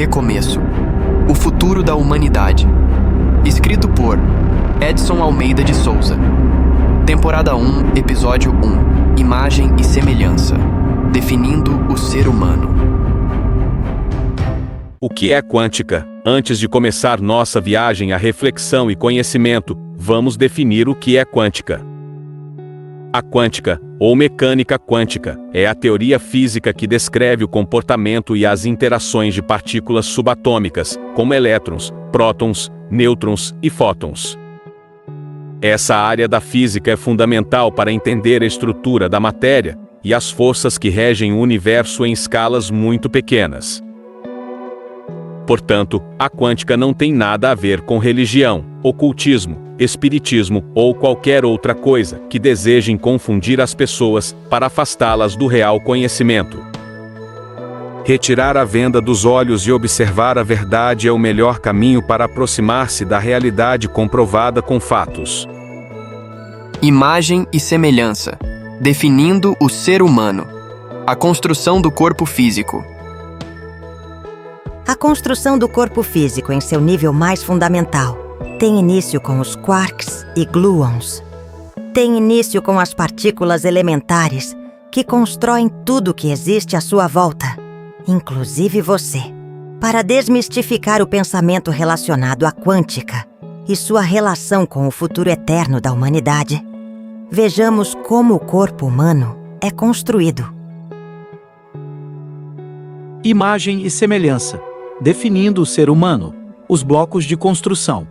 recomeço. O futuro da humanidade. Escrito por Edson Almeida de Souza. Temporada 1, Episódio 1. Imagem e semelhança. Definindo o ser humano. O que é quântica? Antes de começar nossa viagem à reflexão e conhecimento, vamos definir o que é quântica. A quântica, ou mecânica quântica, é a teoria física que descreve o comportamento e as interações de partículas subatômicas, como elétrons, prótons, nêutrons e fótons. Essa área da física é fundamental para entender a estrutura da matéria e as forças que regem o universo em escalas muito pequenas. Portanto, a quântica não tem nada a ver com religião, ocultismo, espiritismo ou qualquer outra coisa que desejem confundir as pessoas para afastá-las do real conhecimento. Retirar a venda dos olhos e observar a verdade é o melhor caminho para aproximar-se da realidade comprovada com fatos. Imagem e semelhança. Definindo o ser humano. A construção do corpo físico. A construção do corpo físico em seu nível mais fundamental tem início com os quarks e gluons. Tem início com as partículas elementares que constroem tudo que existe à sua volta, inclusive você. Para desmistificar o pensamento relacionado à quântica e sua relação com o futuro eterno da humanidade, vejamos como o corpo humano é construído. Imagem e semelhança. Definindo o ser humano. Os blocos de construção.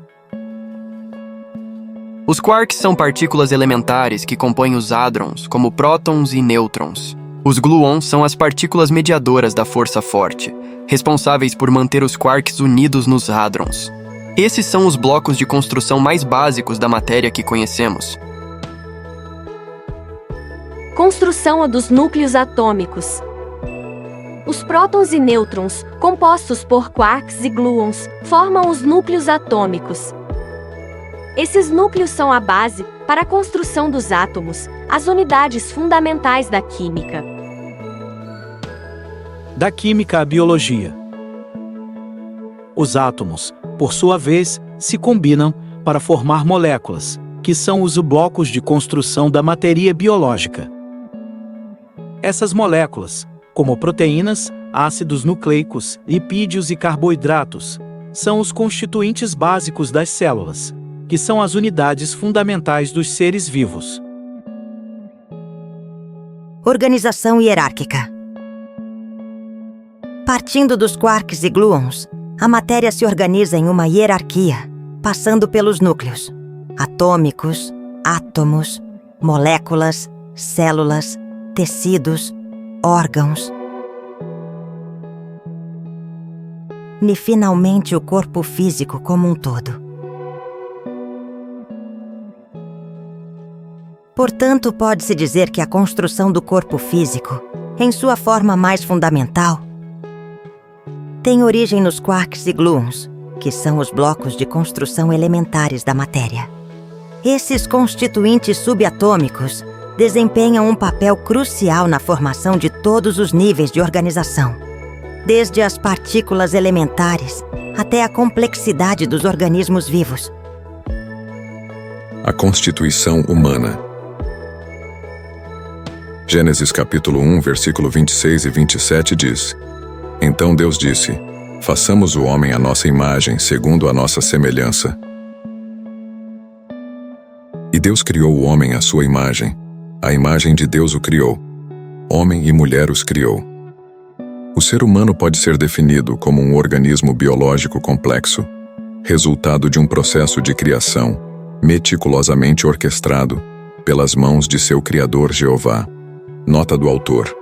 Os quarks são partículas elementares que compõem os hadrons, como prótons e nêutrons. Os gluons são as partículas mediadoras da força forte, responsáveis por manter os quarks unidos nos hadrons. Esses são os blocos de construção mais básicos da matéria que conhecemos. Construção dos núcleos atômicos. Os prótons e nêutrons, compostos por quarks e gluons, formam os núcleos atômicos. Esses núcleos são a base para a construção dos átomos, as unidades fundamentais da química. Da química à biologia. Os átomos, por sua vez, se combinam para formar moléculas, que são os blocos de construção da matéria biológica. Essas moléculas, como proteínas, ácidos nucleicos, lipídios e carboidratos, são os constituintes básicos das células, que são as unidades fundamentais dos seres vivos. Organização hierárquica. Partindo dos quarks e gluons, a matéria se organiza em uma hierarquia, passando pelos núcleos atômicos, átomos, moléculas, células, tecidos, órgãos. E finalmente o corpo físico como um todo. Portanto, pode-se dizer que a construção do corpo físico, em sua forma mais fundamental, tem origem nos quarks e gluons, que são os blocos de construção elementares da matéria. Esses constituintes subatômicos desempenham um papel crucial na formação de todos os níveis de organização, desde as partículas elementares até a complexidade dos organismos vivos. A constituição humana. Gênesis capítulo 1, versículo 26 e 27 diz: Então Deus disse: Façamos o homem à nossa imagem, segundo a nossa semelhança. E Deus criou o homem à sua imagem. A imagem de Deus o criou. Homem e mulher os criou. O ser humano pode ser definido como um organismo biológico complexo, resultado de um processo de criação meticulosamente orquestrado pelas mãos de seu Criador Jeová. Nota do autor.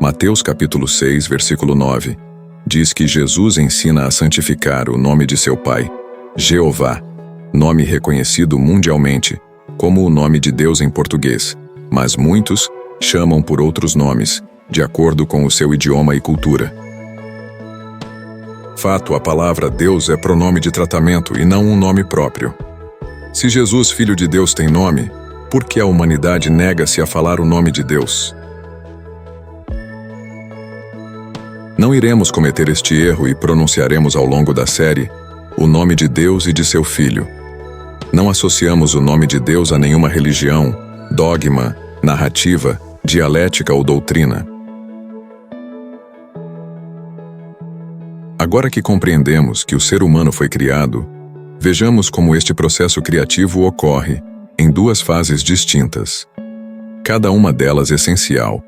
Mateus capítulo 6, versículo 9, diz que Jesus ensina a santificar o nome de seu Pai, Jeová, nome reconhecido mundialmente como o nome de Deus em português, mas muitos chamam por outros nomes, de acordo com o seu idioma e cultura. Fato, a palavra Deus é pronome de tratamento e não um nome próprio. Se Jesus, Filho de Deus, tem nome, por que a humanidade nega-se a falar o nome de Deus? Não Não iremos cometer este erro e pronunciaremos ao longo da série o nome de Deus e de seu Filho. Não associamos o nome de Deus a nenhuma religião, dogma, narrativa, dialética ou doutrina. Agora que compreendemos que o ser humano foi criado, vejamos como este processo criativo ocorre em duas fases distintas, cada uma delas essencial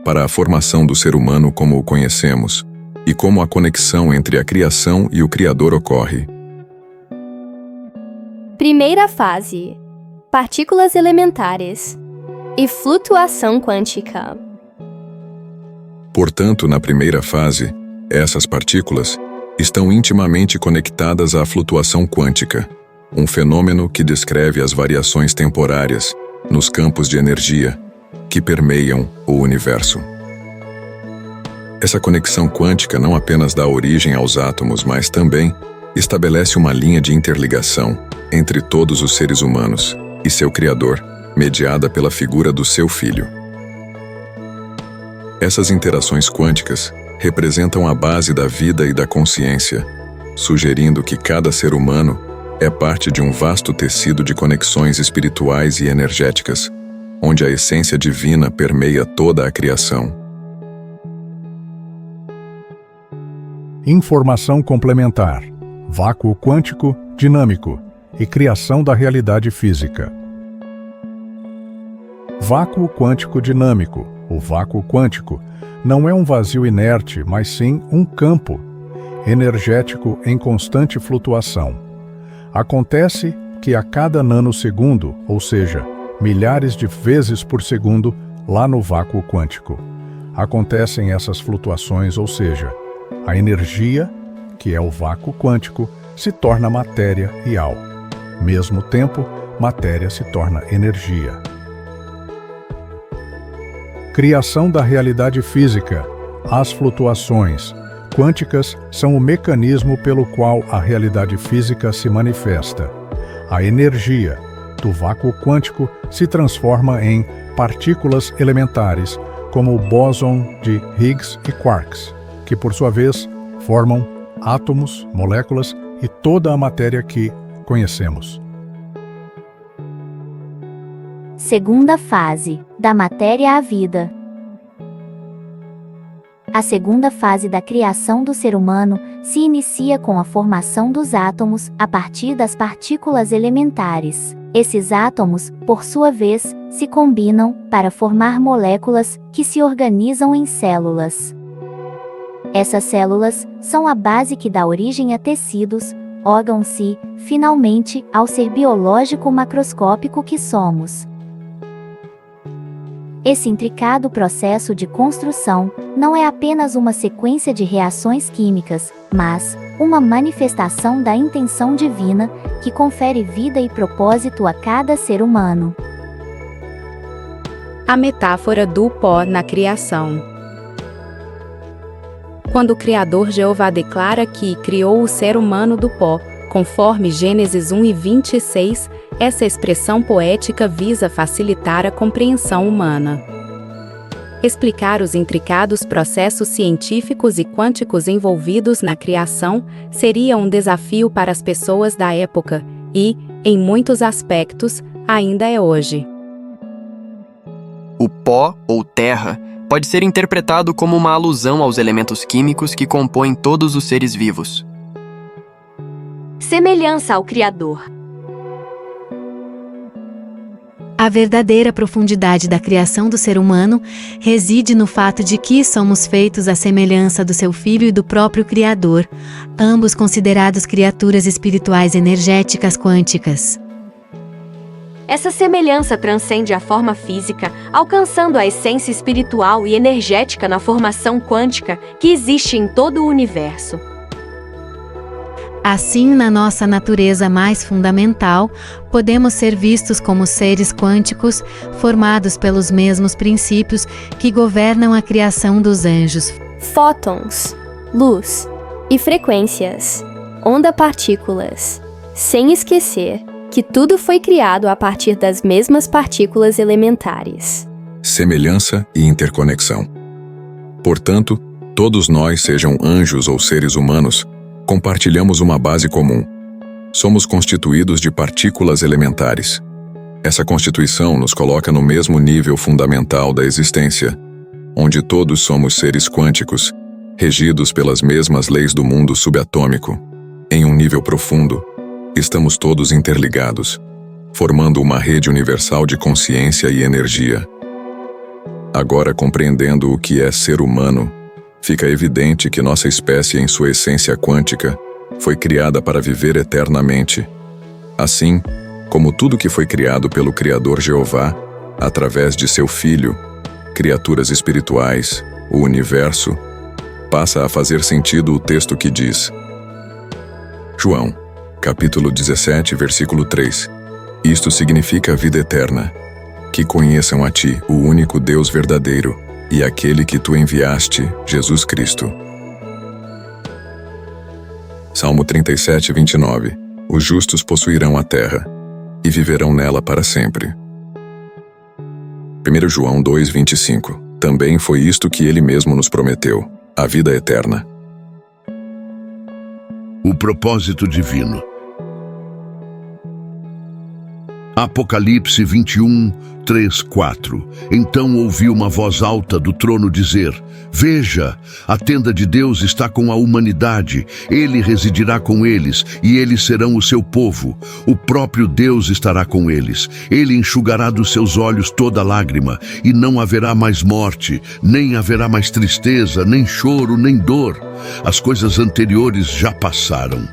para a formação do ser humano como o conhecemos e como a conexão entre a criação e o Criador ocorre. Primeira fase: partículas elementares e flutuação quântica. Portanto, na primeira fase, essas partículas estão intimamente conectadas à flutuação quântica, um fenômeno que descreve as variações temporárias nos campos de energia que permeiam o universo. Essa conexão quântica não apenas dá origem aos átomos, mas também estabelece uma linha de interligação entre todos os seres humanos e seu Criador, mediada pela figura do seu Filho. Essas interações quânticas representam a base da vida e da consciência, sugerindo que cada ser humano é parte de um vasto tecido de conexões espirituais e energéticas, onde a essência divina permeia toda a criação. Informação complementar: vácuo quântico dinâmico e criação da realidade física. Vácuo quântico dinâmico, o vácuo quântico, não é um vazio inerte, mas sim um campo energético em constante flutuação. Acontece que a cada nanosegundo, ou seja, milhares de vezes por segundo, lá no vácuo quântico, acontecem essas flutuações, ou seja, a energia, que é o vácuo quântico, se torna matéria e ao mesmo tempo, matéria se torna energia. Criação da realidade física. As flutuações quânticas são o mecanismo pelo qual a realidade física se manifesta. A energia do vácuo quântico se transforma em partículas elementares, como o bóson de Higgs e quarks, que por sua vez formam átomos, moléculas e toda a matéria que conhecemos. Segunda fase: da matéria à vida. A segunda fase da criação do ser humano se inicia com a formação dos átomos a partir das partículas elementares. Esses átomos, por sua vez, se combinam para formar moléculas que se organizam em células. Essas células são a base que dá origem a tecidos, órgãos e, finalmente, ao ser biológico macroscópico que somos. Esse intricado processo de construção não é apenas uma sequência de reações químicas, mas uma manifestação da intenção divina que confere vida e propósito a cada ser humano. A metáfora do pó na criação. Quando o Criador Jeová declara que criou o ser humano do pó, conforme Gênesis 1:26, essa expressão poética visa facilitar a compreensão humana. Explicar os intricados processos científicos e quânticos envolvidos na criação seria um desafio para as pessoas da época e, em muitos aspectos, ainda é hoje. O pó, ou terra, pode ser interpretado como uma alusão aos elementos químicos que compõem todos os seres vivos. Semelhança ao Criador. A verdadeira profundidade da criação do ser humano reside no fato de que somos feitos à semelhança do seu Filho e do próprio Criador, ambos considerados criaturas espirituais energéticas quânticas. Essa semelhança transcende a forma física, alcançando a essência espiritual e energética na formação quântica que existe em todo o universo. Assim, na nossa natureza mais fundamental, podemos ser vistos como seres quânticos, formados pelos mesmos princípios que governam a criação dos anjos. Fótons, luz e frequências, onda-partículas. Sem esquecer que tudo foi criado a partir das mesmas partículas elementares. Semelhança e interconexão. Portanto, Todos nós, sejam anjos ou seres humanos, compartilhamos uma base comum. Somos constituídos de partículas elementares. Essa constituição nos coloca no mesmo nível fundamental da existência, onde todos somos seres quânticos, regidos pelas mesmas leis do mundo subatômico. Em um nível profundo, estamos todos interligados, formando uma rede universal de consciência e energia. Agora, compreendendo o que é ser humano, fica evidente que nossa espécie, em sua essência quântica, foi criada para viver eternamente. Assim, como tudo que foi criado pelo Criador Jeová, através de seu Filho, criaturas espirituais, o universo, passa a fazer sentido o texto que diz: João, capítulo 17, versículo 3. Isto significa a vida eterna, que conheçam a ti, o único Deus verdadeiro, e aquele que tu enviaste, Jesus Cristo. Salmo 37, 29. Os justos possuirão a terra, e viverão nela para sempre. 1 João 2, 25. Também foi isto que ele mesmo nos prometeu, a vida eterna. O propósito divino. Apocalipse 21, 3, 4. Então ouvi uma voz alta do trono dizer: Veja, a tenda de Deus está com a humanidade, ele residirá com eles, e eles serão o seu povo. O próprio Deus estará com eles. Ele enxugará dos seus olhos toda lágrima, e não haverá mais morte, nem haverá mais tristeza, nem choro, nem dor. As coisas anteriores já passaram.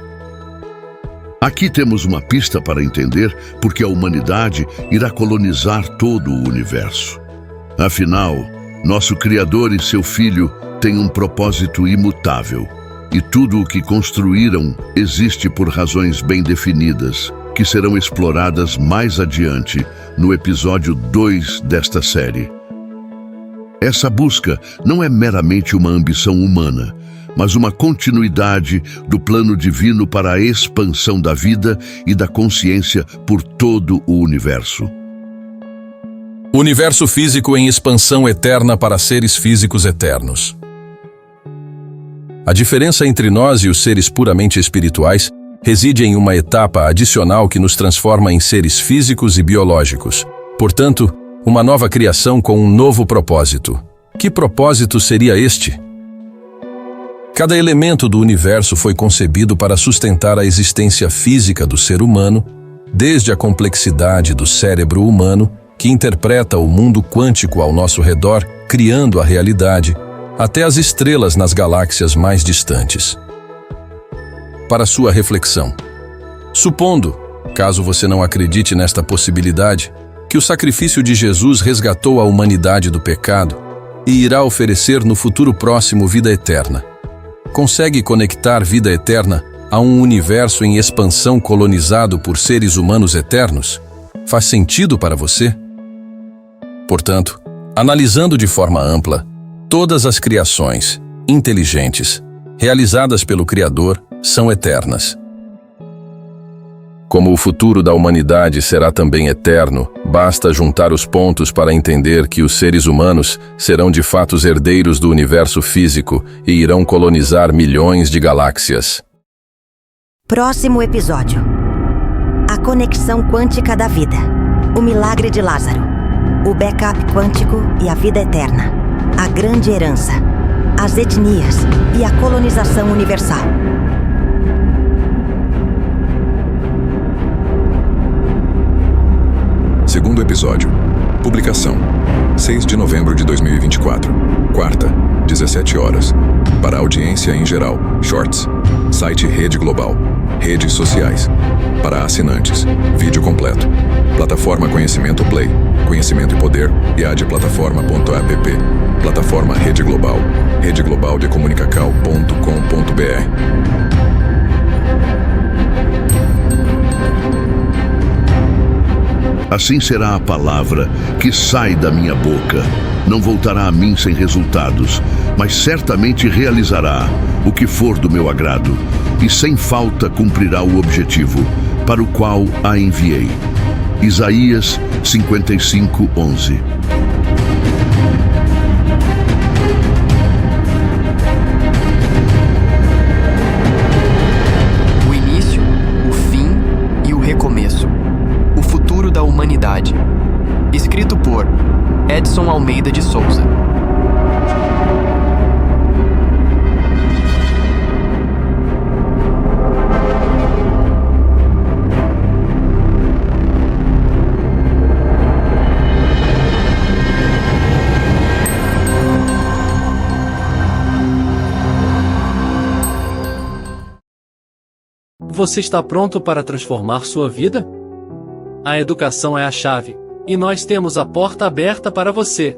Aqui temos uma pista para entender porque a humanidade irá colonizar todo o universo. Afinal, nosso Criador e seu Filho têm um propósito imutável, e tudo o que construíram existe por razões bem definidas, que serão exploradas mais adiante no episódio 2 desta série. Essa busca não é meramente uma ambição humana, mas uma continuidade do plano divino para a expansão da vida e da consciência por todo o universo. Universo físico em expansão eterna para seres físicos eternos. A diferença entre nós e os seres puramente espirituais reside em uma etapa adicional que nos transforma em seres físicos e biológicos. Portanto, uma nova criação com um novo propósito. Que propósito seria este? Cada elemento do universo foi concebido para sustentar a existência física do ser humano, desde a complexidade do cérebro humano, que interpreta o mundo quântico ao nosso redor, criando a realidade, até as estrelas nas galáxias mais distantes. Para sua reflexão. Supondo, caso você não acredite nesta possibilidade, que o sacrifício de Jesus resgatou a humanidade do pecado e irá oferecer no futuro próximo vida eterna. Consegue conectar vida eterna a um universo em expansão colonizado por seres humanos eternos? Faz sentido para você? Portanto, analisando de forma ampla, todas as criações inteligentes realizadas pelo Criador são eternas. Como o futuro da humanidade será também eterno, basta juntar os pontos para entender que os seres humanos serão de fato os herdeiros do universo físico e irão colonizar milhões de galáxias. Próximo episódio: a conexão quântica da vida, o milagre de Lázaro, o backup quântico e a vida eterna, a grande herança, as etnias e a colonização universal. Segundo episódio. Publicação: 6 de novembro de 2024. Quarta, 17 horas. Para audiência em geral, Shorts. Site Rede Global. Redes sociais. Para assinantes, vídeo completo. Plataforma Conhecimento Play. Conhecimento e Poder. iadplataforma.app. Plataforma Rede Global. redeglobaldecomunicacal.com.br. Assim será a palavra que sai da minha boca. Não voltará a mim sem resultados, mas certamente realizará o que for do meu agrado, e sem falta cumprirá o objetivo para o qual a enviei. Isaías 55:11. Você está pronto para transformar sua vida? A educação é a chave, e nós temos a porta aberta para você.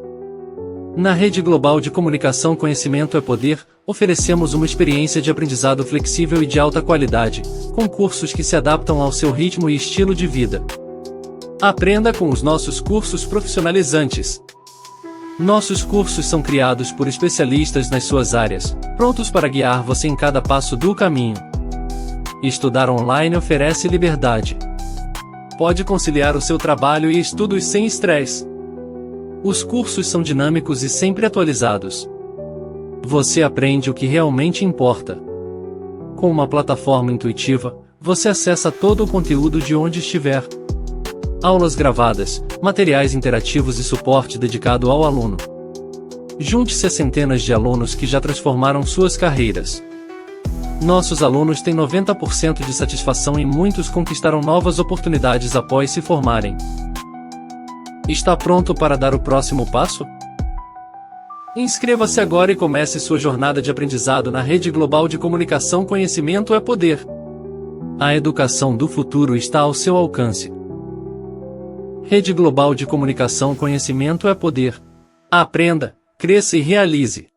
Na Rede Global de Comunicação Conhecimento é Poder, oferecemos uma experiência de aprendizado flexível e de alta qualidade, com cursos que se adaptam ao seu ritmo e estilo de vida. Aprenda com os nossos cursos profissionalizantes. Nossos cursos são criados por especialistas nas suas áreas, prontos para guiar você em cada passo do caminho. Estudar online oferece liberdade. Pode conciliar o seu trabalho e estudos sem estresse. Os cursos são dinâmicos e sempre atualizados. Você aprende o que realmente importa. Com uma plataforma intuitiva, você acessa todo o conteúdo de onde estiver. Aulas gravadas, materiais interativos e suporte dedicado ao aluno. Junte-se a centenas de alunos que já transformaram suas carreiras. Nossos alunos têm 90% de satisfação e muitos conquistaram novas oportunidades após se formarem. Está pronto para dar o próximo passo? Inscreva-se agora e comece sua jornada de aprendizado na Rede Global de Comunicação Conhecimento é Poder. A educação do futuro está ao seu alcance. Rede Global de Comunicação Conhecimento é Poder. Aprenda, cresça e realize.